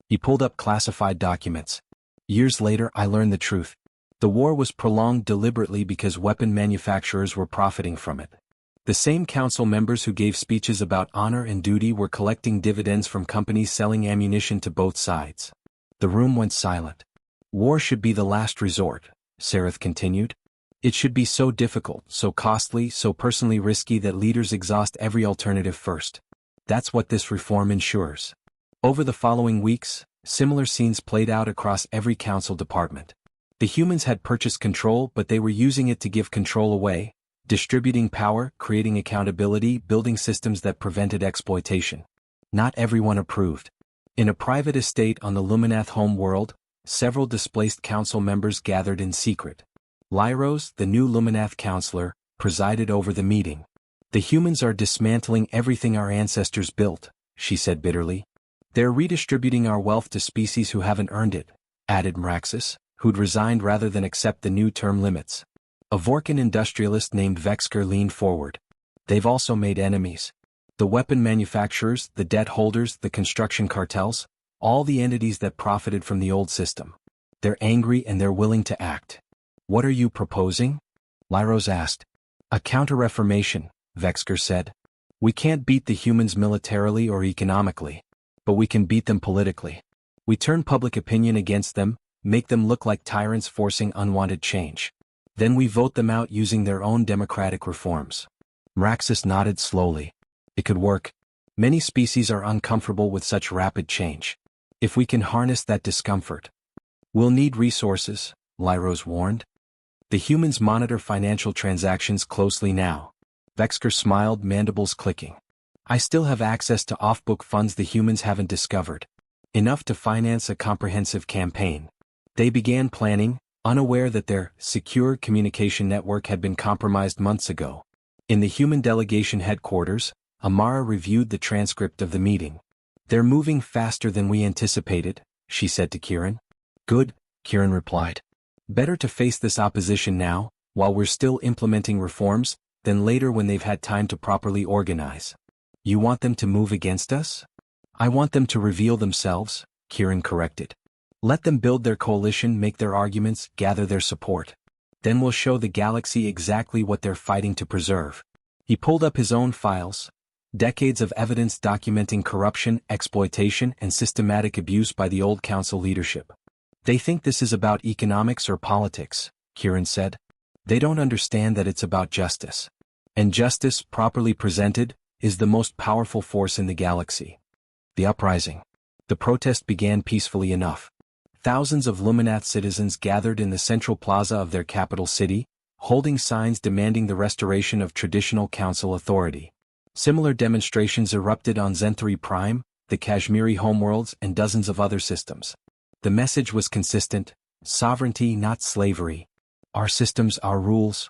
He pulled up classified documents. Years later I learned the truth. The war was prolonged deliberately because weapon manufacturers were profiting from it. The same council members who gave speeches about honor and duty were collecting dividends from companies selling ammunition to both sides. The room went silent. War should be the last resort, Sereth continued. It should be so difficult, so costly, so personally risky that leaders exhaust every alternative first. That's what this reform ensures. Over the following weeks, similar scenes played out across every council department. The humans had purchased control, but they were using it to give control away, distributing power, creating accountability, building systems that prevented exploitation. Not everyone approved. In a private estate on the Luminath home world, several displaced council members gathered in secret. Lyros, the new Luminath counselor, presided over the meeting. The humans are dismantling everything our ancestors built, she said bitterly. They're redistributing our wealth to species who haven't earned it, added Mraxus, who'd resigned rather than accept the new term limits. A Vorkan industrialist named Vexker leaned forward. They've also made enemies. The weapon manufacturers, the debt holders, the construction cartels, all the entities that profited from the old system. They're angry and they're willing to act. What are you proposing? Lyros asked. A counter-reformation, Vexker said. We can't beat the humans militarily or economically, but we can beat them politically. We turn public opinion against them, make them look like tyrants forcing unwanted change. Then we vote them out using their own democratic reforms. Mraxus nodded slowly. It could work. Many species are uncomfortable with such rapid change. If we can harness that discomfort. We'll need resources, Lyros warned. The humans monitor financial transactions closely now. Vexker smiled, mandibles clicking. I still have access to off-book funds the humans haven't discovered. Enough to finance a comprehensive campaign. They began planning, unaware that their secure communication network had been compromised months ago. In the human delegation headquarters, Amara reviewed the transcript of the meeting. They're moving faster than we anticipated, she said to Kieran. Good, Kieran replied. Better to face this opposition now, while we're still implementing reforms, than later when they've had time to properly organize. You want them to move against us? I want them to reveal themselves, Kieran corrected. Let them build their coalition, make their arguments, gather their support. Then we'll show the galaxy exactly what they're fighting to preserve. He pulled up his own files. Decades of evidence documenting corruption, exploitation, and systematic abuse by the old council leadership. They think this is about economics or politics, Kieran said. They don't understand that it's about justice. And justice, properly presented, is the most powerful force in the galaxy. The uprising. The protest began peacefully enough. Thousands of Luminath citizens gathered in the central plaza of their capital city, holding signs demanding the restoration of traditional council authority. Similar demonstrations erupted on Zenthari Prime, the Kashmiri homeworlds, and dozens of other systems. The message was consistent: sovereignty, not slavery. Our systems, our rules.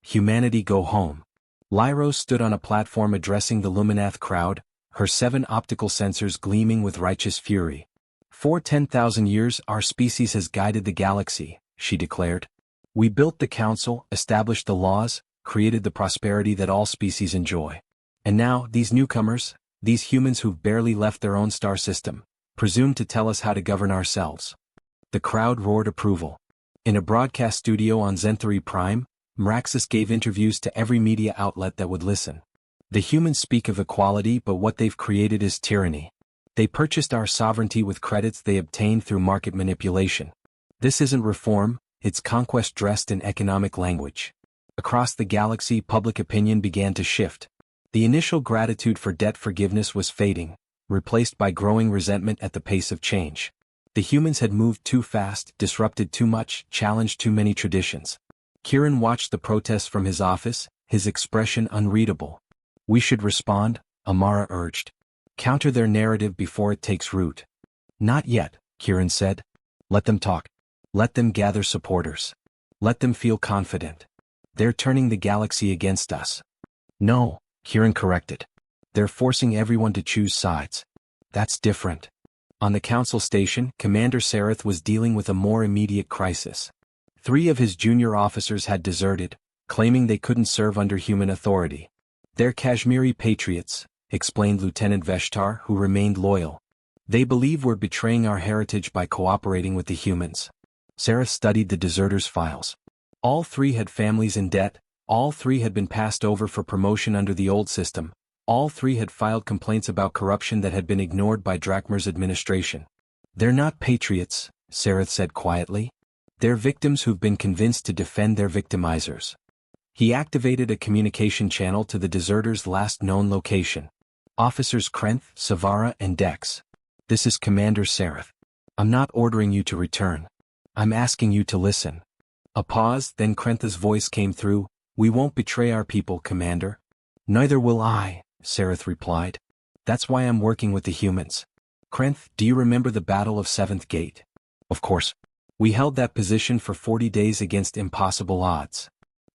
Humanity, go home. Lyros stood on a platform addressing the Luminath crowd, her 7 optical sensors gleaming with righteous fury. For 10,000 years our species has guided the galaxy, she declared. We built the council, established the laws, created the prosperity that all species enjoy. And now, these newcomers, these humans who've barely left their own star system, presume to tell us how to govern ourselves. The crowd roared approval. In a broadcast studio on Zenthari Prime, Mraxus gave interviews to every media outlet that would listen. The humans speak of equality, but what they've created is tyranny. They purchased our sovereignty with credits they obtained through market manipulation. This isn't reform, it's conquest dressed in economic language. Across the galaxy, public opinion began to shift. The initial gratitude for debt forgiveness was fading, replaced by growing resentment at the pace of change. The humans had moved too fast, disrupted too much, challenged too many traditions. Kieran watched the protests from his office, his expression unreadable. We should respond, Amara urged. Counter their narrative before it takes root. Not yet, Kieran said. Let them talk. Let them gather supporters. Let them feel confident. They're turning the galaxy against us. No, Kieran corrected. They're forcing everyone to choose sides. That's different. On the council station, Commander Sareth was dealing with a more immediate crisis. 3 of his junior officers had deserted, claiming they couldn't serve under human authority. They're Kashmiri patriots, explained Lieutenant Veshtar, who remained loyal. They believe we're betraying our heritage by cooperating with the humans. Sareth studied the deserters' files. All 3 had families in debt, all 3 had been passed over for promotion under the old system, all 3 had filed complaints about corruption that had been ignored by Drakmer's administration. They're not patriots, Sareth said quietly. They're victims who've been convinced to defend their victimizers. He activated a communication channel to the deserters' last known location. Officers Krenth, Savara, and Dex. This is Commander Sareth. I'm not ordering you to return. I'm asking you to listen. A pause, then Krenth's voice came through. We won't betray our people, Commander. Neither will I, Sareth replied. That's why I'm working with the humans. Krenth, do you remember the Battle of 7th Gate? Of course. We held that position for 40 days against impossible odds.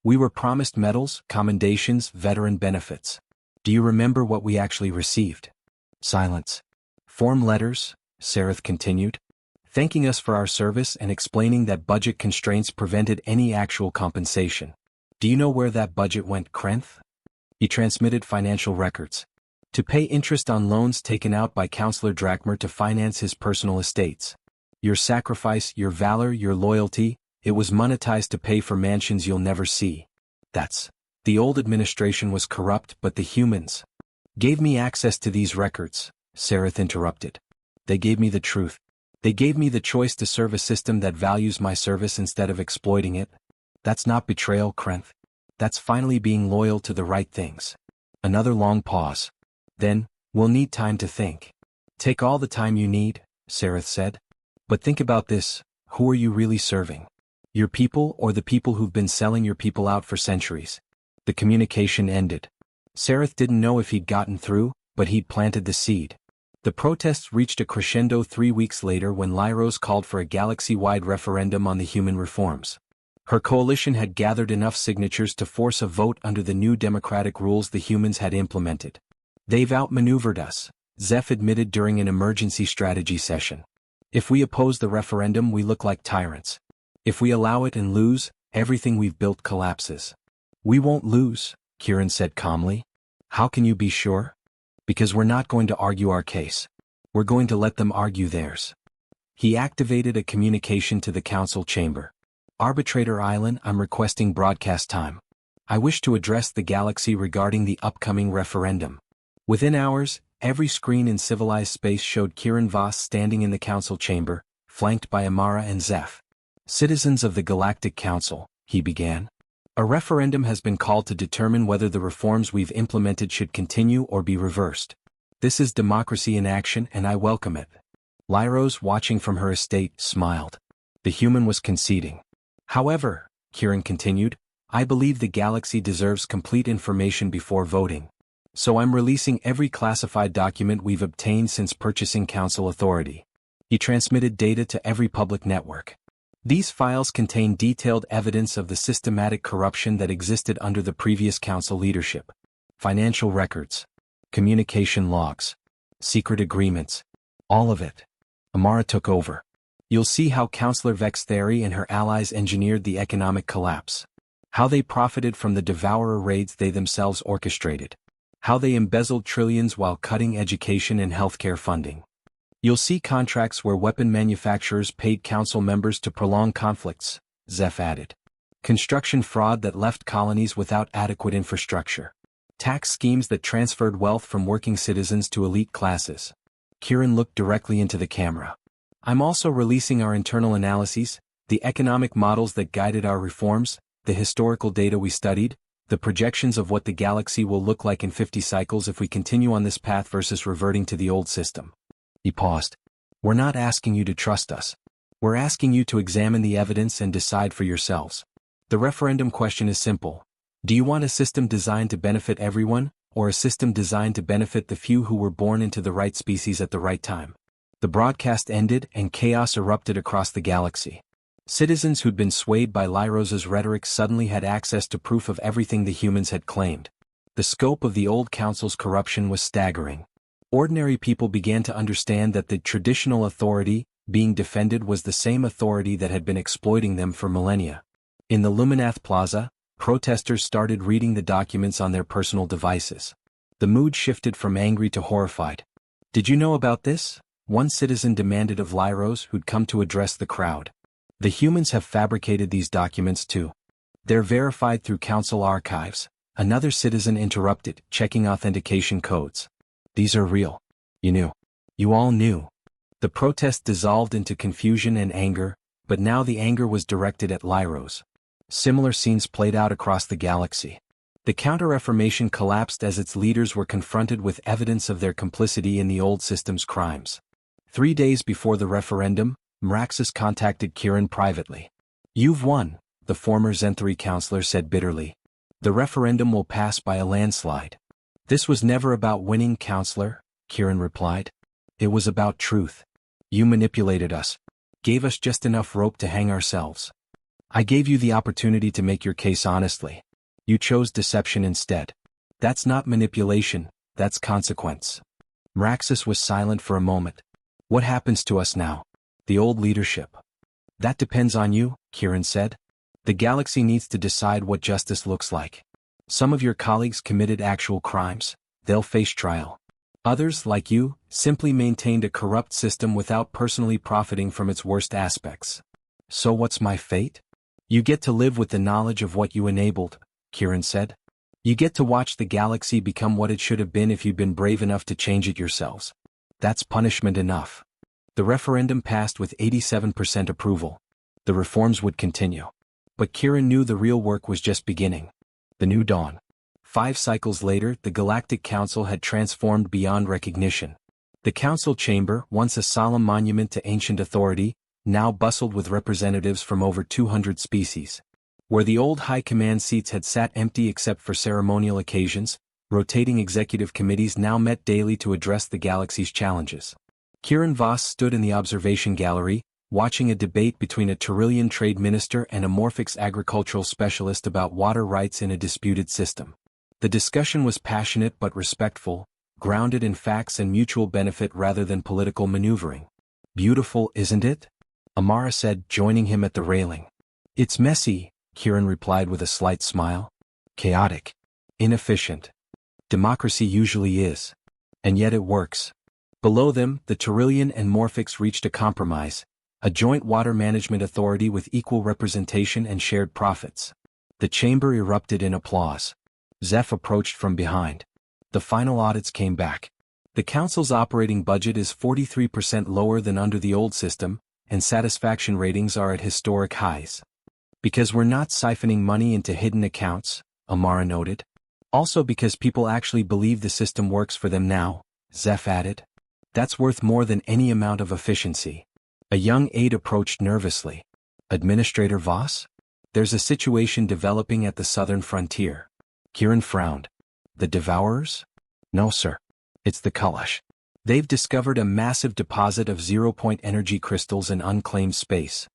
We were promised medals, commendations, veteran benefits. Do you remember what we actually received? Silence. Form letters, Sareth continued, thanking us for our service and explaining that budget constraints prevented any actual compensation. Do you know where that budget went, Krenth? He transmitted financial records. To pay interest on loans taken out by Councillor Drakmer to finance his personal estates. Your sacrifice, your valor, your loyalty, it was monetized to pay for mansions you'll never see. The old administration was corrupt, but the humans gave me access to these records, Sareth interrupted. They gave me the truth. They gave me the choice to serve a system that values my service instead of exploiting it. That's not betrayal, Krenth. That's finally being loyal to the right things. Another long pause. Then, we'll need time to think. Take all the time you need, Sareth said. But think about this, who are you really serving? Your people or the people who've been selling your people out for centuries? The communication ended. Sereth didn't know if he'd gotten through, but he'd planted the seed. The protests reached a crescendo 3 weeks later when Lyros called for a galaxy-wide referendum on the human reforms. Her coalition had gathered enough signatures to force a vote under the new democratic rules the humans had implemented. "They've outmaneuvered us," Zeph admitted during an emergency strategy session. "If we oppose the referendum, we look like tyrants. If we allow it and lose, everything we've built collapses." "We won't lose," Kieran said calmly. "How can you be sure?" "Because we're not going to argue our case. We're going to let them argue theirs." He activated a communication to the council chamber. "Arbitrator Island, I'm requesting broadcast time. I wish to address the galaxy regarding the upcoming referendum." Within hours, every screen in civilized space showed Kieran Voss standing in the council chamber, flanked by Amara and Zeph. "Citizens of the Galactic Council," he began. "A referendum has been called to determine whether the reforms we've implemented should continue or be reversed. This is democracy in action and I welcome it." Lyros, watching from her estate, smiled. The human was conceding. "However," Kieran continued, "I believe the galaxy deserves complete information before voting. So I'm releasing every classified document we've obtained since purchasing council authority." He transmitted data to every public network. These files contain detailed evidence of the systematic corruption that existed under the previous council leadership. Financial records, communication logs, secret agreements, all of it. Amara took over. "You'll see how Councillor Vextheri and her allies engineered the economic collapse. How they profited from the Devourer raids they themselves orchestrated. How they embezzled trillions while cutting education and healthcare funding. You'll see contracts where weapon manufacturers paid council members to prolong conflicts," Zeph added. "Construction fraud that left colonies without adequate infrastructure. Tax schemes that transferred wealth from working citizens to elite classes." Kieran looked directly into the camera. "I'm also releasing our internal analyses, the economic models that guided our reforms, the historical data we studied, the projections of what the galaxy will look like in 50 cycles if we continue on this path versus reverting to the old system." He paused. "We're not asking you to trust us. We're asking you to examine the evidence and decide for yourselves. The referendum question is simple. Do you want a system designed to benefit everyone, or a system designed to benefit the few who were born into the right species at the right time?" The broadcast ended and chaos erupted across the galaxy. Citizens who'd been swayed by Lyros's rhetoric suddenly had access to proof of everything the humans had claimed. The scope of the old council's corruption was staggering. Ordinary people began to understand that the traditional authority being defended was the same authority that had been exploiting them for millennia. In the Luminath Plaza, protesters started reading the documents on their personal devices. The mood shifted from angry to horrified. "Did you know about this?" one citizen demanded of Lyros, who'd come to address the crowd. "The humans have fabricated these documents too. They're verified through council archives," another citizen interrupted, checking authentication codes. "These are real. You knew. You all knew." The protest dissolved into confusion and anger, but now the anger was directed at Lyros. Similar scenes played out across the galaxy. The Counter-Reformation collapsed as its leaders were confronted with evidence of their complicity in the old system's crimes. 3 days before the referendum, Mraxus contacted Kieran privately. "You've won," the former Zenthari counselor said bitterly. "The referendum will pass by a landslide." "This was never about winning, counselor," Kieran replied. "It was about truth. You manipulated us. Gave us just enough rope to hang ourselves. I gave you the opportunity to make your case honestly. You chose deception instead. That's not manipulation, that's consequence." Mraxus was silent for a moment. "What happens to us now? The old leadership?" "That depends on you," Kieran said. "The galaxy needs to decide what justice looks like. Some of your colleagues committed actual crimes. They'll face trial. Others, like you, simply maintained a corrupt system without personally profiting from its worst aspects. So what's my fate? You get to live with the knowledge of what you enabled," Kieran said. "You get to watch the galaxy become what it should have been if you'd been brave enough to change it yourselves. That's punishment enough." The referendum passed with 87% approval. The reforms would continue. But Kieran knew the real work was just beginning. The new dawn. 5 cycles later, the Galactic Council had transformed beyond recognition. The council chamber, once a solemn monument to ancient authority, now bustled with representatives from over 200 species. Where the old high command seats had sat empty except for ceremonial occasions, rotating executive committees now met daily to address the galaxy's challenges. Kieran Voss stood in the observation gallery, watching a debate between a Terrillian trade minister and a Morphix agricultural specialist about water rights in a disputed system. The discussion was passionate but respectful, grounded in facts and mutual benefit rather than political maneuvering. "Beautiful, isn't it?" Amara said, joining him at the railing. "It's messy," Kieran replied with a slight smile. "Chaotic. Inefficient. Democracy usually is. And yet it works." Below them, the Terrillian and Morphix reached a compromise, a joint water management authority with equal representation and shared profits. The chamber erupted in applause. Zeph approached from behind. The final audits came back. The council's operating budget is 43% lower than under the old system, and satisfaction ratings are at historic highs. "Because we're not siphoning money into hidden accounts," Amara noted. "Also because people actually believe the system works for them now," Zeph added. "That's worth more than any amount of efficiency." A young aide approached nervously. "Administrator Voss? There's a situation developing at the southern frontier." Kieran frowned. "The Devourers?" "No, sir. It's the Kalash. They've discovered a massive deposit of zero-point energy crystals in unclaimed space.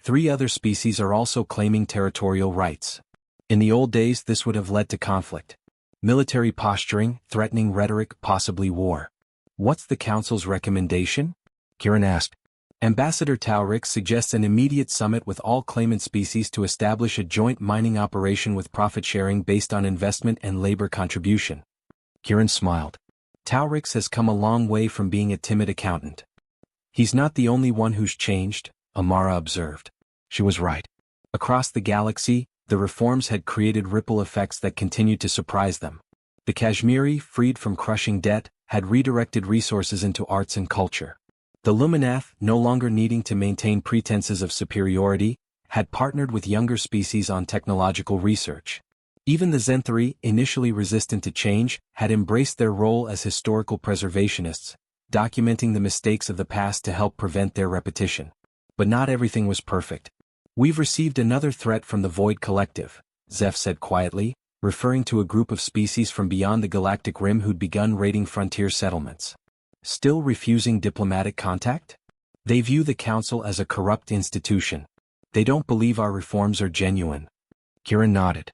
3 other species are also claiming territorial rights. In the old days this would have led to conflict. Military posturing, threatening rhetoric, possibly war." "What's the council's recommendation?" Kieran asked. "Ambassador Taurix suggests an immediate summit with all claimant species to establish a joint mining operation with profit sharing based on investment and labor contribution." Kieran smiled. "Taurix has come a long way from being a timid accountant." "He's not the only one who's changed," Amara observed. She was right. Across the galaxy, the reforms had created ripple effects that continued to surprise them. The Kashmiri, freed from crushing debt, had redirected resources into arts and culture. The Luminath, no longer needing to maintain pretenses of superiority, had partnered with younger species on technological research. Even the Zenthari, initially resistant to change, had embraced their role as historical preservationists, documenting the mistakes of the past to help prevent their repetition. But not everything was perfect. "We've received another threat from the Void Collective," Zeph said quietly, referring to a group of species from beyond the galactic rim who'd begun raiding frontier settlements. "Still refusing diplomatic contact? They view the council as a corrupt institution. They don't believe our reforms are genuine." Kieran nodded.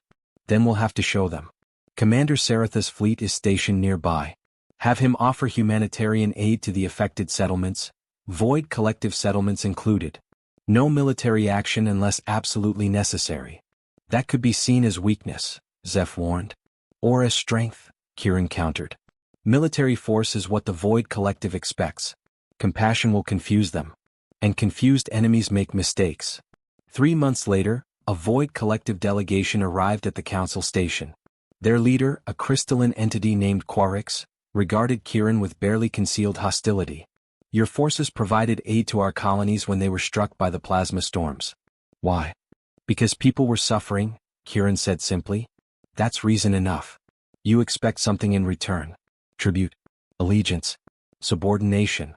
"Then we'll have to show them. Commander Saratha's fleet is stationed nearby. Have him offer humanitarian aid to the affected settlements, Void Collective settlements included. No military action unless absolutely necessary." "That could be seen as weakness," Zeph warned. "Or as strength," Kieran countered. "Military force is what the Void Collective expects. Compassion will confuse them. And confused enemies make mistakes." 3 months later, a Void Collective delegation arrived at the council station. Their leader, a crystalline entity named Quarix, regarded Kieran with barely concealed hostility. "Your forces provided aid to our colonies when they were struck by the plasma storms." "Why?" "Because people were suffering," Kieran said simply. "That's reason enough. You expect something in return. Tribute, allegiance, subordination.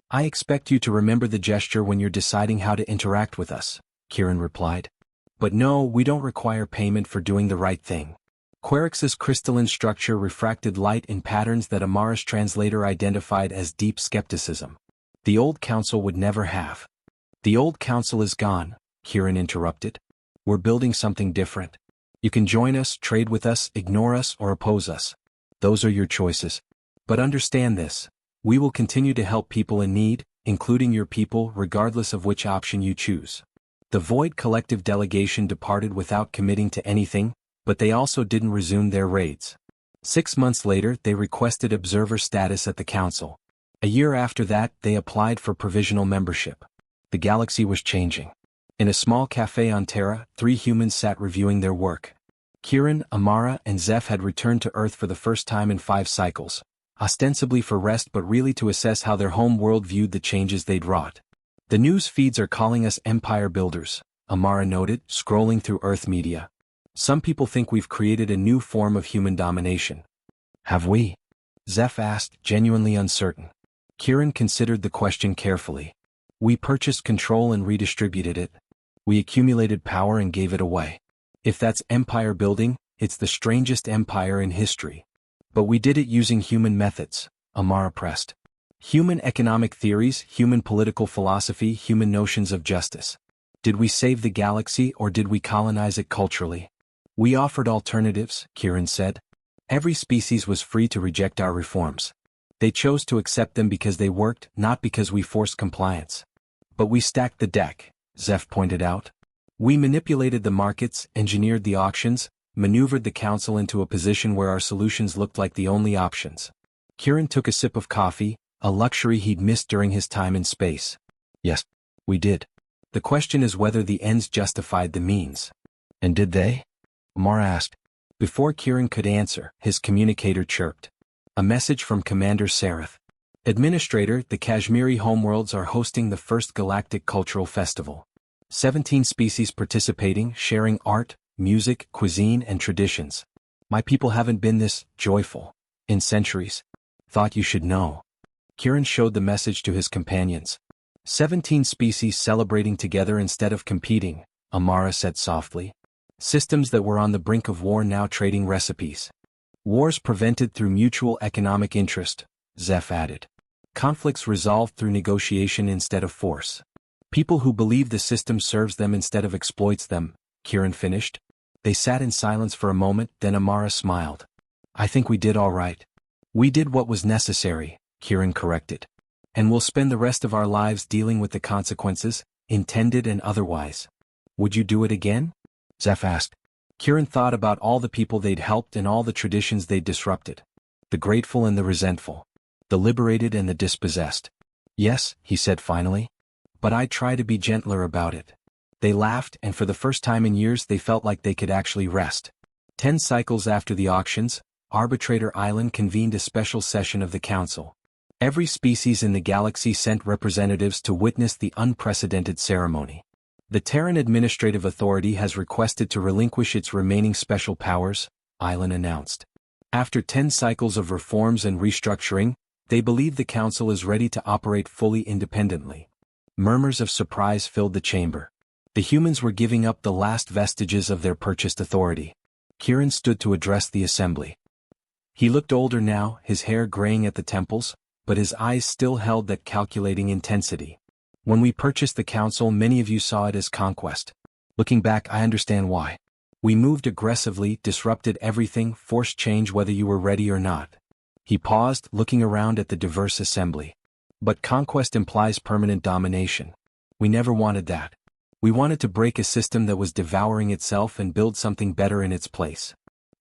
I expect you to remember the gesture when you're deciding how to interact with us," Kieran replied. "But no, we don't require payment for doing the right thing." Quarix's crystalline structure refracted light in patterns that Amara's translator identified as deep skepticism. "The old council would never have." "The old council is gone," Kieran interrupted. "We're building something different. You can join us, trade with us, ignore us, or oppose us. Those are your choices. But understand this. We will continue to help people in need, including your people, regardless of which option you choose." The Void Collective delegation departed without committing to anything, but they also didn't resume their raids. 6 months later, they requested observer status at the council. A year after that, they applied for provisional membership. The galaxy was changing. In a small cafe on Terra, 3 humans sat reviewing their work. Kieran, Amara, and Zeph had returned to Earth for the first time in 5 cycles, ostensibly for rest but really to assess how their home world viewed the changes they'd wrought. "The news feeds are calling us empire builders," Amara noted, scrolling through Earth media. "Some people think we've created a new form of human domination." "Have we?" Zeph asked, genuinely uncertain. Kieran considered the question carefully. We purchased control and redistributed it. We accumulated power and gave it away. If that's empire building, it's the strangest empire in history. But we did it using human methods, Amara pressed. Human economic theories, human political philosophy, human notions of justice. Did we save the galaxy or did we colonize it culturally? We offered alternatives, Kieran said. Every species was free to reject our reforms. They chose to accept them because they worked, not because we forced compliance. But we stacked the deck, Zeph pointed out. We manipulated the markets, engineered the auctions, maneuvered the council into a position where our solutions looked like the only options. Kieran took a sip of coffee, a luxury he'd missed during his time in space. Yes, we did. The question is whether the ends justified the means. And did they? Amara asked. Before Kieran could answer, his communicator chirped. A message from Commander Sareth. Administrator, the Kashmiri homeworlds are hosting the first Galactic Cultural Festival. 17 species participating, sharing art, music, cuisine, and traditions. My people haven't been this joyful in centuries. Thought you should know. Kieran showed the message to his companions. 17 species celebrating together instead of competing, Amara said softly. Systems that were on the brink of war now trading recipes. Wars prevented through mutual economic interest, Zeph added. Conflicts resolved through negotiation instead of force. People who believe the system serves them instead of exploits them, Kieran finished. They sat in silence for a moment, then Amara smiled. I think we did all right. We did what was necessary, Kieran corrected. And we'll spend the rest of our lives dealing with the consequences, intended and otherwise. Would you do it again? Zeph asked. Kieran thought about all the people they'd helped and all the traditions they'd disrupted. The grateful and the resentful. The liberated and the dispossessed. Yes, he said finally. But I'd try to be gentler about it. They laughed, and for the first time in years they felt like they could actually rest. 10 cycles after the auctions, Arbitrator Island convened a special session of the Council. Every species in the galaxy sent representatives to witness the unprecedented ceremony. The Terran Administrative Authority has requested to relinquish its remaining special powers, Island announced. After 10 cycles of reforms and restructuring, they believe the Council is ready to operate fully independently. Murmurs of surprise filled the chamber. The humans were giving up the last vestiges of their purchased authority. Kieran stood to address the assembly. He looked older now, his hair graying at the temples, but his eyes still held that calculating intensity. When we purchased the Council, many of you saw it as conquest. Looking back, I understand why. We moved aggressively, disrupted everything, forced change whether you were ready or not. He paused, looking around at the diverse assembly. But conquest implies permanent domination. We never wanted that. We wanted to break a system that was devouring itself and build something better in its place.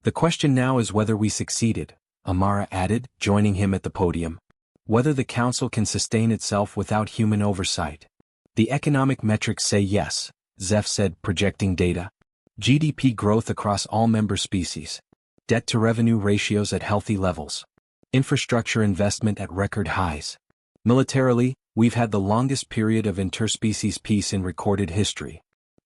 The question now is whether we succeeded, Amara added, joining him at the podium. Whether the Council can sustain itself without human oversight. The economic metrics say yes, Zeph said, projecting data. GDP growth across all member species. Debt-to-revenue ratios at healthy levels. Infrastructure investment at record highs. Militarily, we've had the longest period of interspecies peace in recorded history.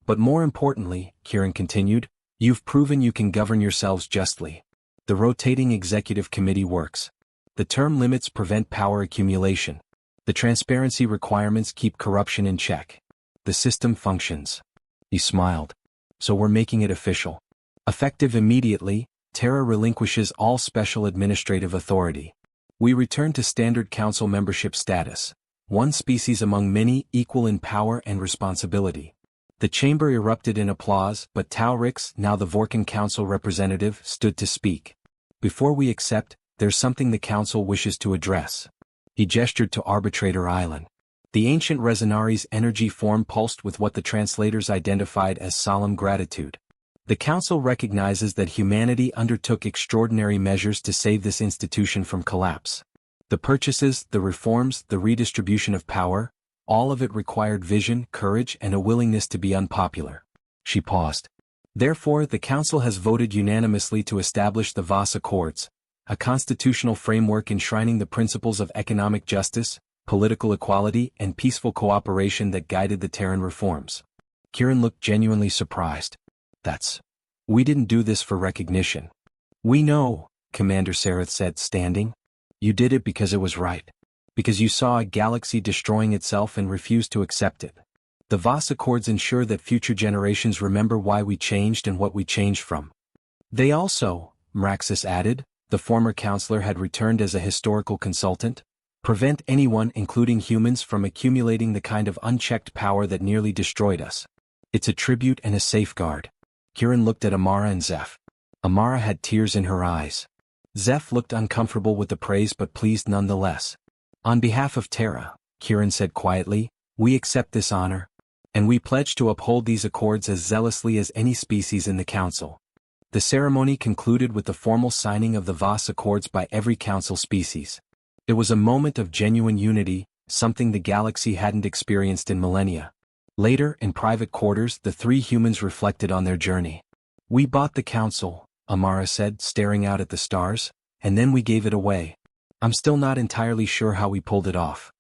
But more importantly, Kieran continued, you've proven you can govern yourselves justly. The rotating executive committee works. The term limits prevent power accumulation. The transparency requirements keep corruption in check. The system functions. He smiled. So we're making it official. Effective immediately, Terra relinquishes all special administrative authority. We return to standard council membership status. One species among many, equal in power and responsibility. The chamber erupted in applause, but Taurix, now the Vorkan Council representative, stood to speak. Before we accept, there's something the Council wishes to address. He gestured to Arbitrator Island. The ancient Resonari's energy form pulsed with what the translators identified as solemn gratitude. The Council recognizes that humanity undertook extraordinary measures to save this institution from collapse. The purchases, the reforms, the redistribution of power, all of it required vision, courage, and a willingness to be unpopular. She paused. Therefore, the Council has voted unanimously to establish the Voss Accords, a constitutional framework enshrining the principles of economic justice, political equality, and peaceful cooperation that guided the Terran reforms. Kieran looked genuinely surprised. We didn't do this for recognition. We know, Commander Sareth said, standing. You did it because it was right. Because you saw a galaxy destroying itself and refused to accept it. The Voss Accords ensure that future generations remember why we changed and what we changed from. They also, Mraxus added, the former counselor had returned as a historical consultant, prevent anyone, including humans, from accumulating the kind of unchecked power that nearly destroyed us. It's a tribute and a safeguard. Kieran looked at Amara and Zeph. Amara had tears in her eyes. Zeph looked uncomfortable with the praise but pleased nonetheless. On behalf of Terra, Kieran said quietly, we accept this honor. And we pledge to uphold these accords as zealously as any species in the Council. The ceremony concluded with the formal signing of the Voss Accords by every Council species. It was a moment of genuine unity, something the galaxy hadn't experienced in millennia. Later, in private quarters, the three humans reflected on their journey. We bought the Council, Amara said, staring out at the stars, and then we gave it away. I'm still not entirely sure how we pulled it off.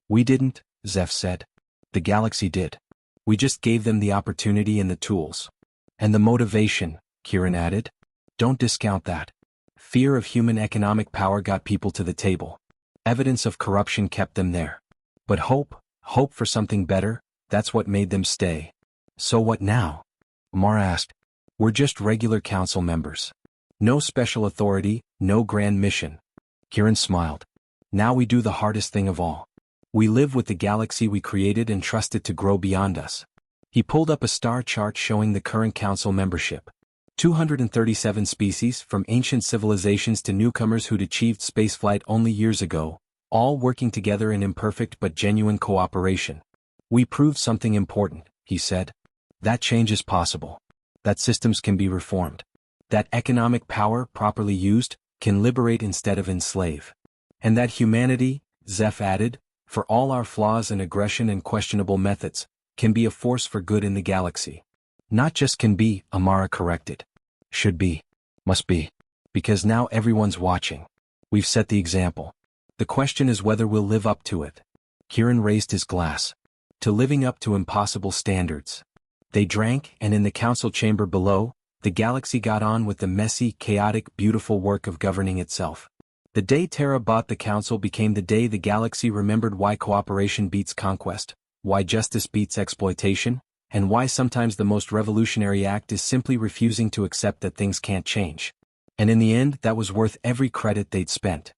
We didn't, Zeph said. The galaxy did. We just gave them the opportunity and the tools. And the motivation, Kieran added. Don't discount that. Fear of human economic power got people to the table. Evidence of corruption kept them there. But hope for something better, that's what made them stay. So what now? Amara asked. We're just regular council members. No special authority, no grand mission. Kieran smiled. Now we do the hardest thing of all. We live with the galaxy we created and trust it to grow beyond us. He pulled up a star chart showing the current council membership. 237 species, from ancient civilizations to newcomers who'd achieved spaceflight only years ago, all working together in imperfect but genuine cooperation. We proved something important, he said. That change is possible. That systems can be reformed. That economic power, properly used, can liberate instead of enslave. And that humanity, Zeph added, for all our flaws and aggression and questionable methods, can be a force for good in the galaxy. Not just can be, Amara corrected. Should be. Must be. Because now everyone's watching. We've set the example. The question is whether we'll live up to it. Kieran raised his glass. To living up to impossible standards. They drank, and in the council chamber below, the galaxy got on with the messy, chaotic, beautiful work of governing itself. The day Terra bought the council became the day the galaxy remembered why cooperation beats conquest, why justice beats exploitation, and why sometimes the most revolutionary act is simply refusing to accept that things can't change. And in the end, that was worth every credit they'd spent.